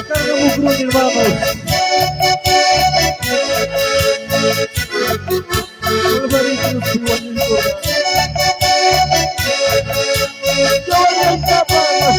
Cargamos o grupo, vamos. Barbarito no seu amigo. Joga essa bola,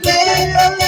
Let it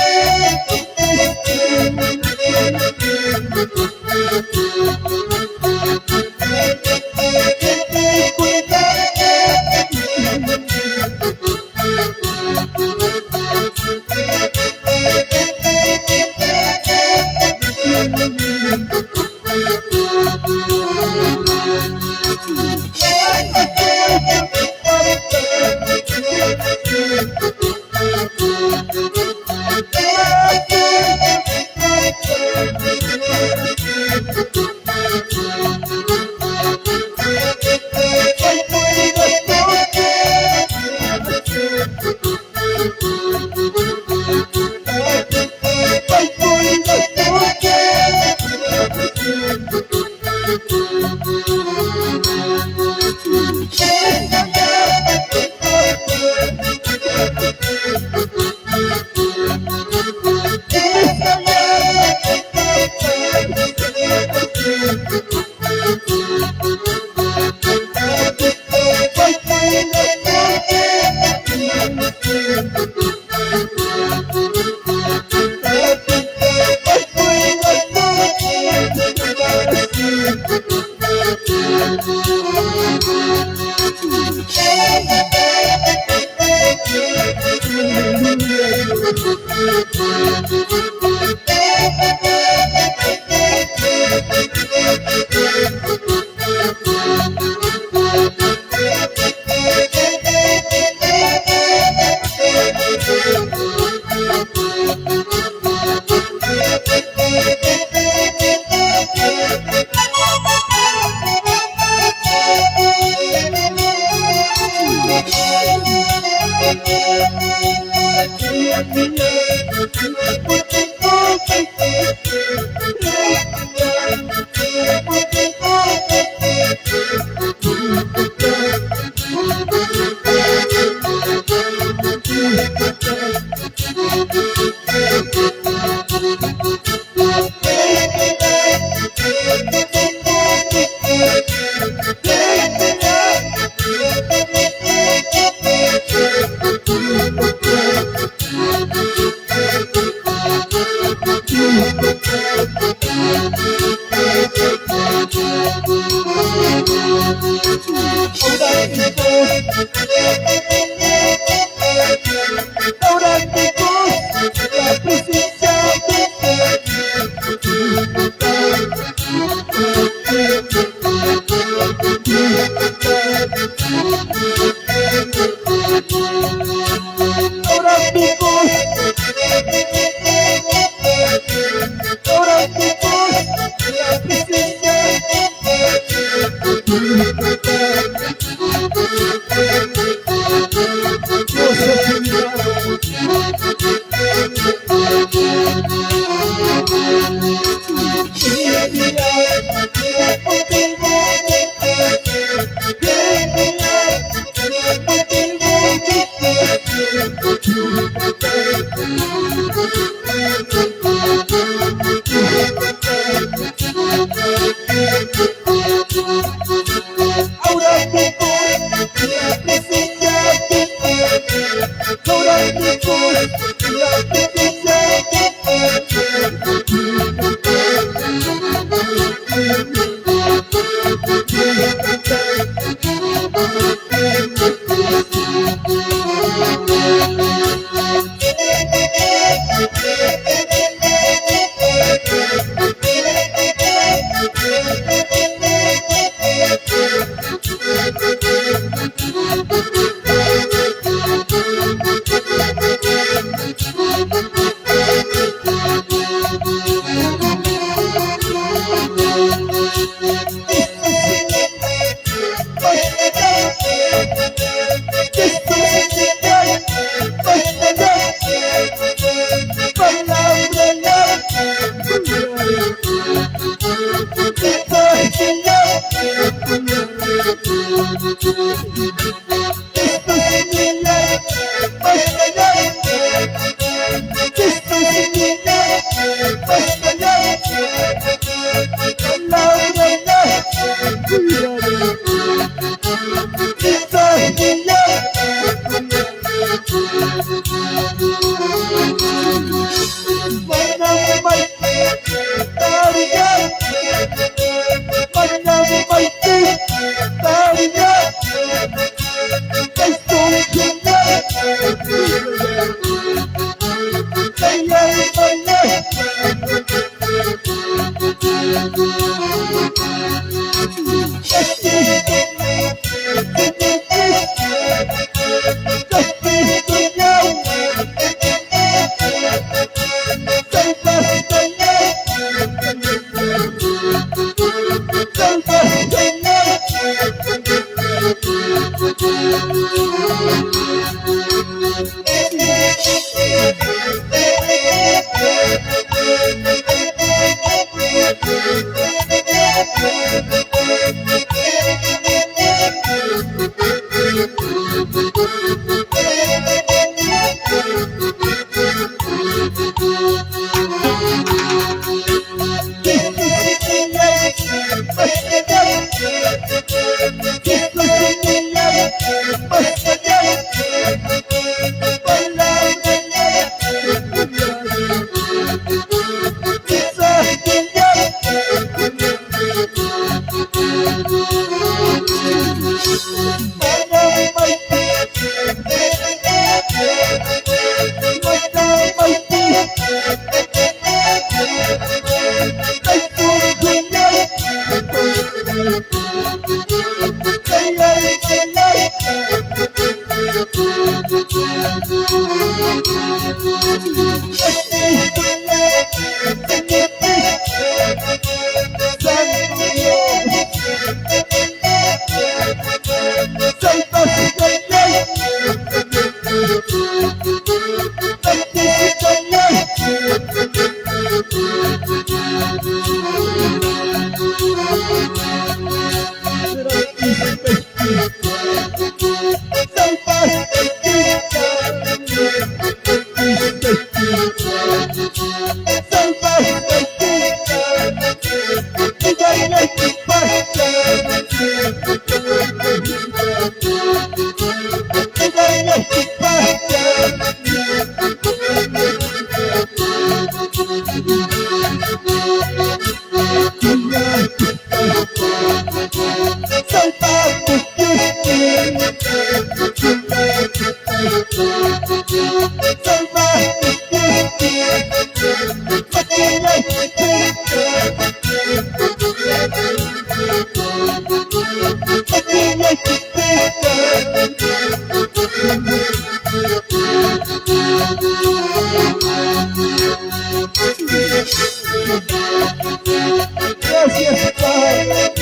Gracias, Padre.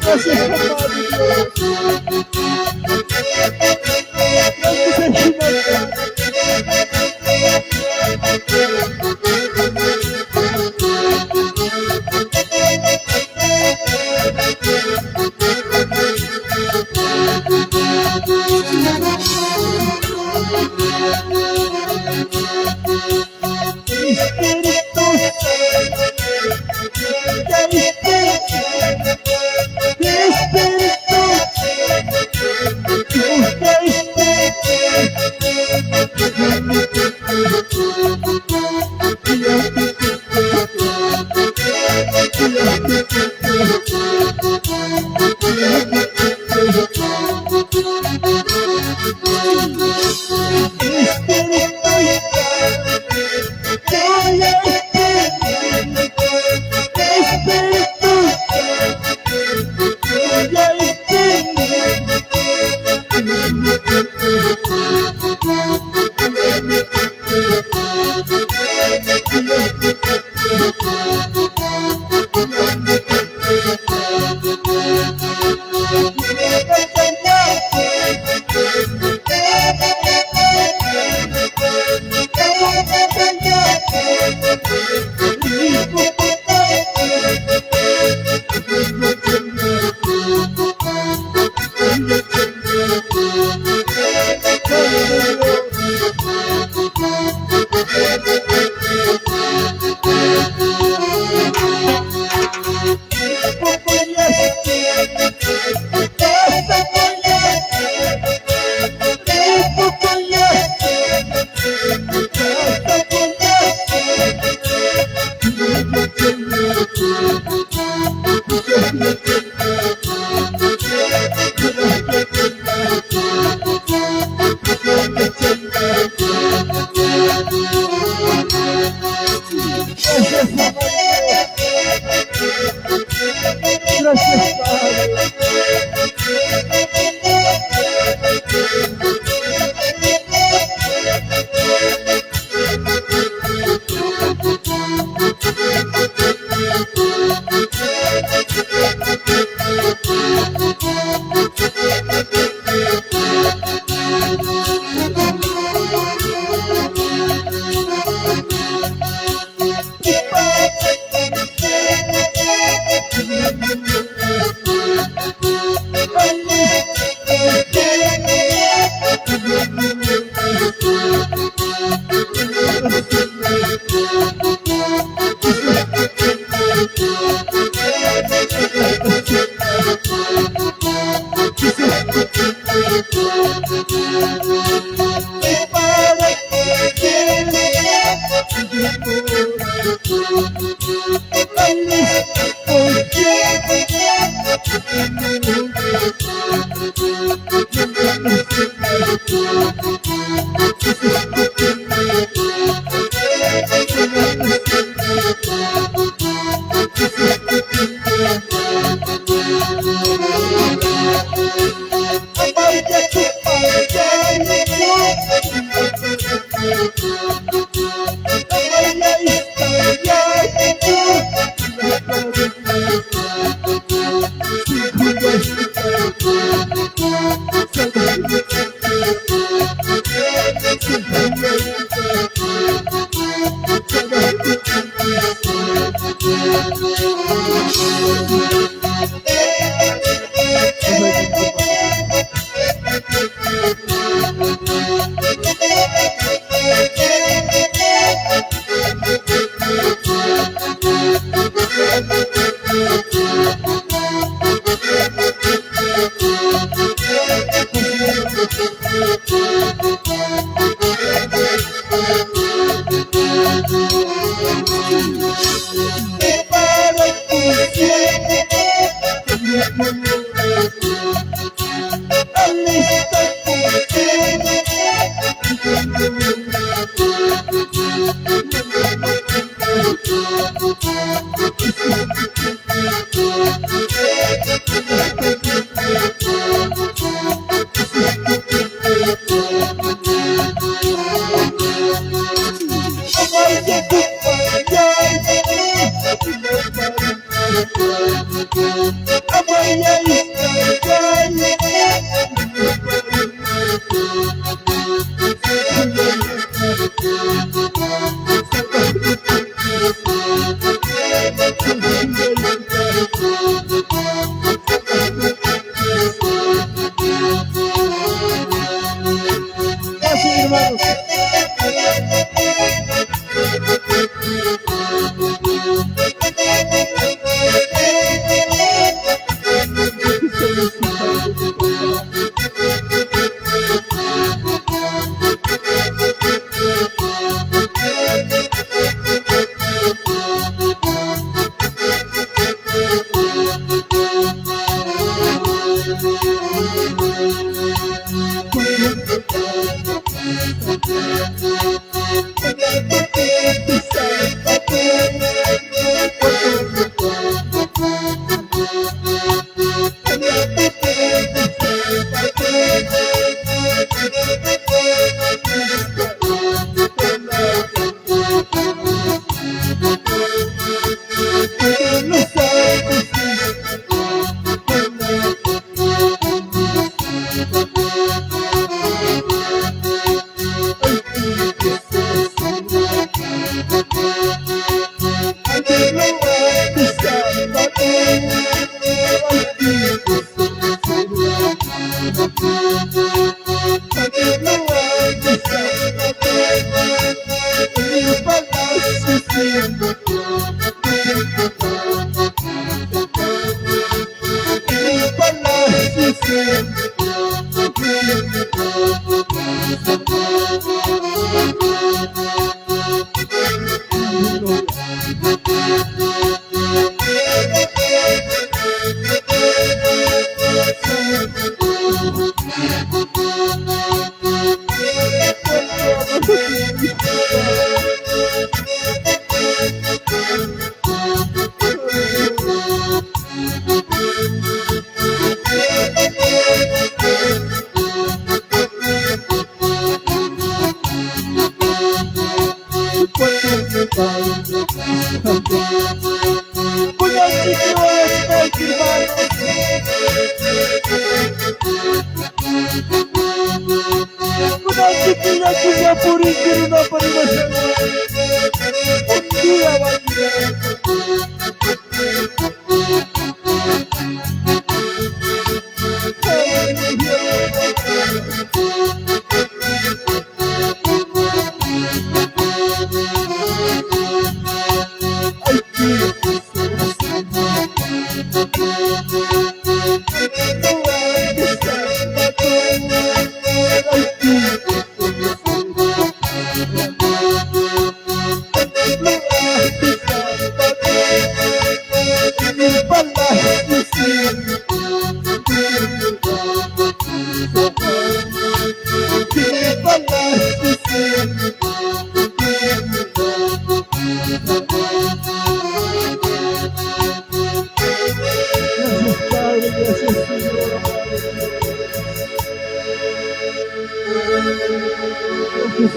Gracias, amado Dios. Espíritu,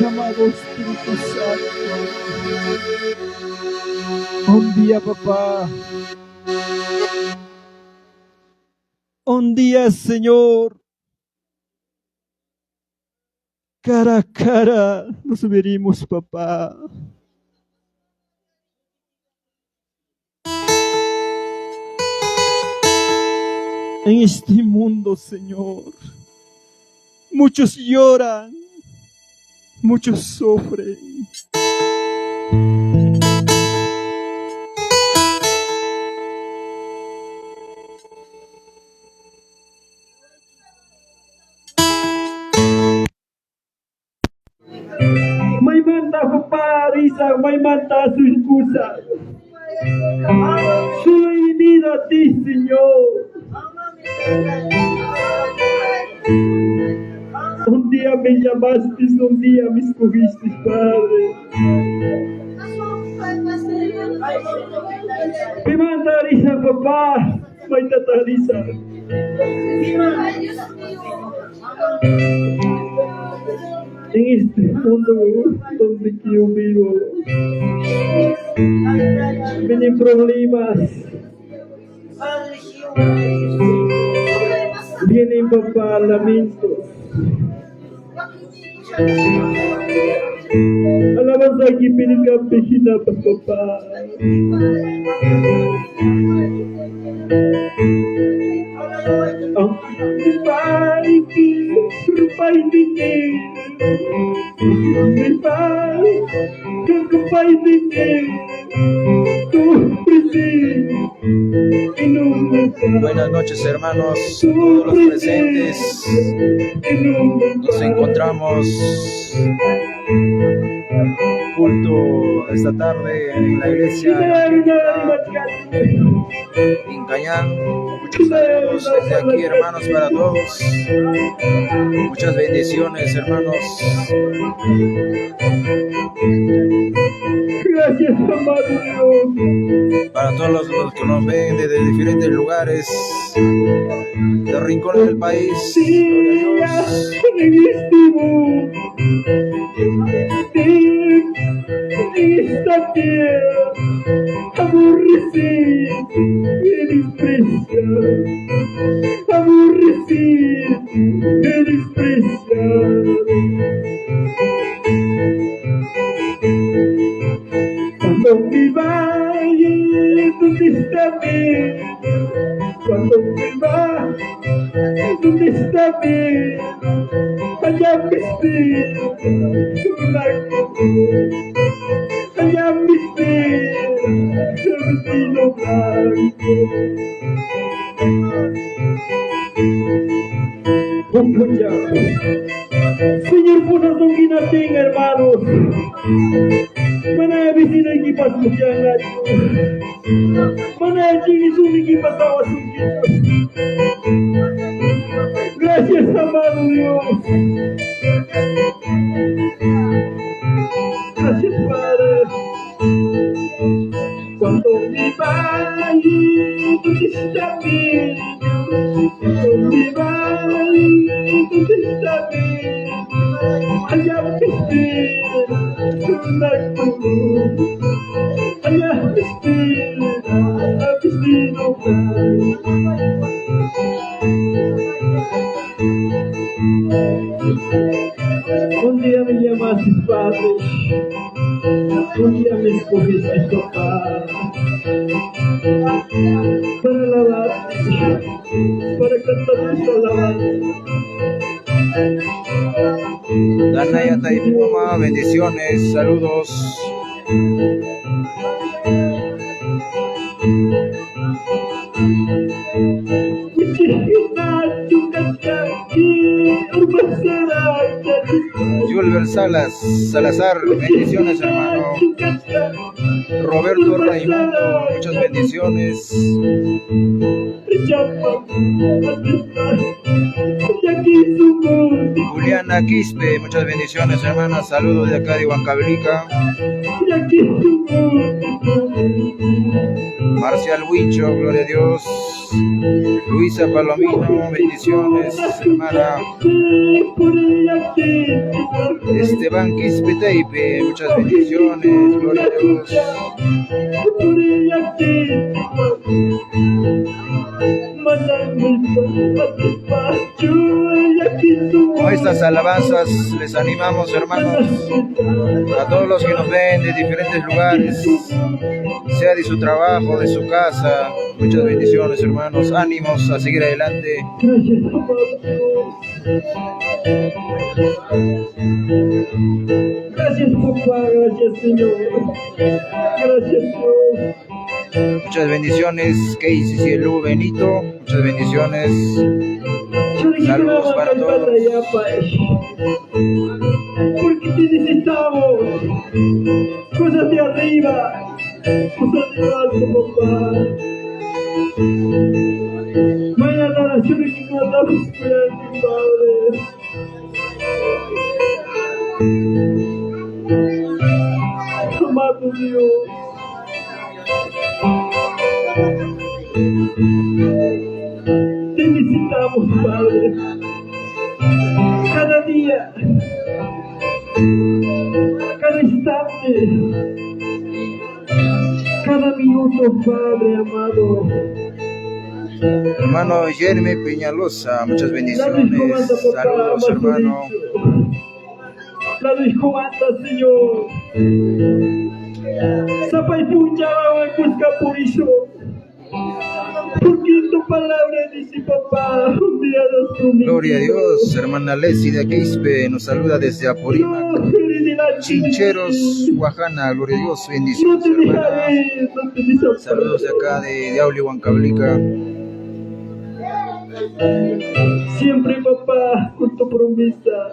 Amado Espíritu Santo, un día, papá, un día, Señor, cara a cara nos veremos, papá. En este mundo, Señor, muchos lloran, muchos sufren. May manta, papá, Risa, may manta su excusa. Solo he venido a ti, Señor. Un día me llamaste, un día me escogiste, Padre. Me manda Risa, papá, may tata Risa. En este mundo donde yo vivo, vienen problemas, vienen, papá, lamentos. Alabanza aquí pinagpahina pa, papá. Ang babae rupay din Kakapay din Buenas noches, hermanos, todos los presentes. Nos encontramos culto esta tarde en la iglesia en Cañán. Muchos saludos desde aquí, hermanos, para todos. Muchas bendiciones, hermanos. Gracias, amado Dios. Para todos los que nos ven desde diferentes lugares, de rincones del país. Gloria a Dios. En esta tierra aborrecer y despreciar, aborrecer y despreciar. Cuando me vaya, ¿dónde está bien? Cuando me vaya, ¿dónde está bien? Allá me espera blanco, allá me espera el vestido blanco. Señor, ponas un guinatín, hermanos. Mana vecino aquí pasó ya. Mana chingis un aquí pasaba su. Gracias, amado Dios. Gracias, Padre. Cuando me vaya, ¿dónde está bien? Cuando me vaya, ¿dónde está bien? Allá me espera la cruz. Allá me espera vestido blanco. Un día me llamaste, Padre. Un día me escogiste, papá. Para alabarte, para cantar tus alabanzas. Danaya Taipuma, bendiciones, saludos. Julber Salazar, bendiciones, hermano. Roberto Raimundo, muchas bendiciones. Juliana Quispe, muchas bendiciones, hermana. Saludos de acá de Huancavelica. Marcial Huicho, gloria a Dios. Luisa Palomino, bendiciones, hermana. Esteban Quispe Teipe, muchas bendiciones, gloria a Dios. estas alabanzas les animamos, hermanos, a todos los que nos ven de diferentes lugares, sea de su trabajo, de su casa. Muchas bendiciones, hermanos. Ánimos a seguir adelante. Gracias, papá. Gracias, Señor. Gracias, Dios. Muchas bendiciones, Casey, Cielo, Benito. Muchas bendiciones. Saludos para todos. Porque te necesitamos. Cosas de arriba. Cosas de alto, papá. Vaya la oración que cantamos esperando, Padre. Amado Dios. Te necesitamos, Padre. Cada día, cada instante, cada minuto, Padre amado. Hermano Jeremy Peñalosa, muchas bendiciones. Saludos, hermano. La descomanda, Señor. Zapay pucha, busca por eso. Porque tu palabra dice, papá, un día nos prometiste. Gloria a Dios. Hermana Leslie de Quispe nos saluda desde Apurímac, Chincheros, Guajana. Gloria a Dios. Bendiciones, hermana. Saludos de acá de Auli, Huancablica. Siempre, papá, con tu promesa.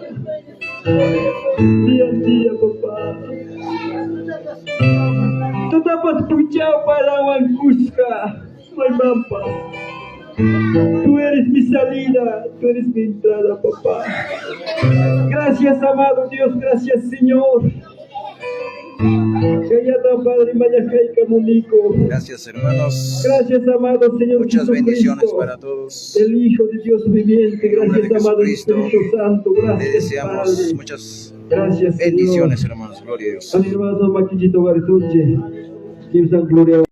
Día a día, papá. Tú tapas puchao para Huancusca, Maimampa. Tú eres mi salida, tú eres mi entrada, papá. Gracias, amado Dios, gracias, Señor. Padre, gracias, hermanos. Gracias, amado Señor. Muchas bendiciones para todos. El Hijo de Dios viviente. Gracias, amado Espíritu Santo. Gracias, le deseamos Padre. Muchas gracias, bendiciones, Señor. Hermanos. Gloria a Dios. A mi hermano Maquillito Bartuche. Gloria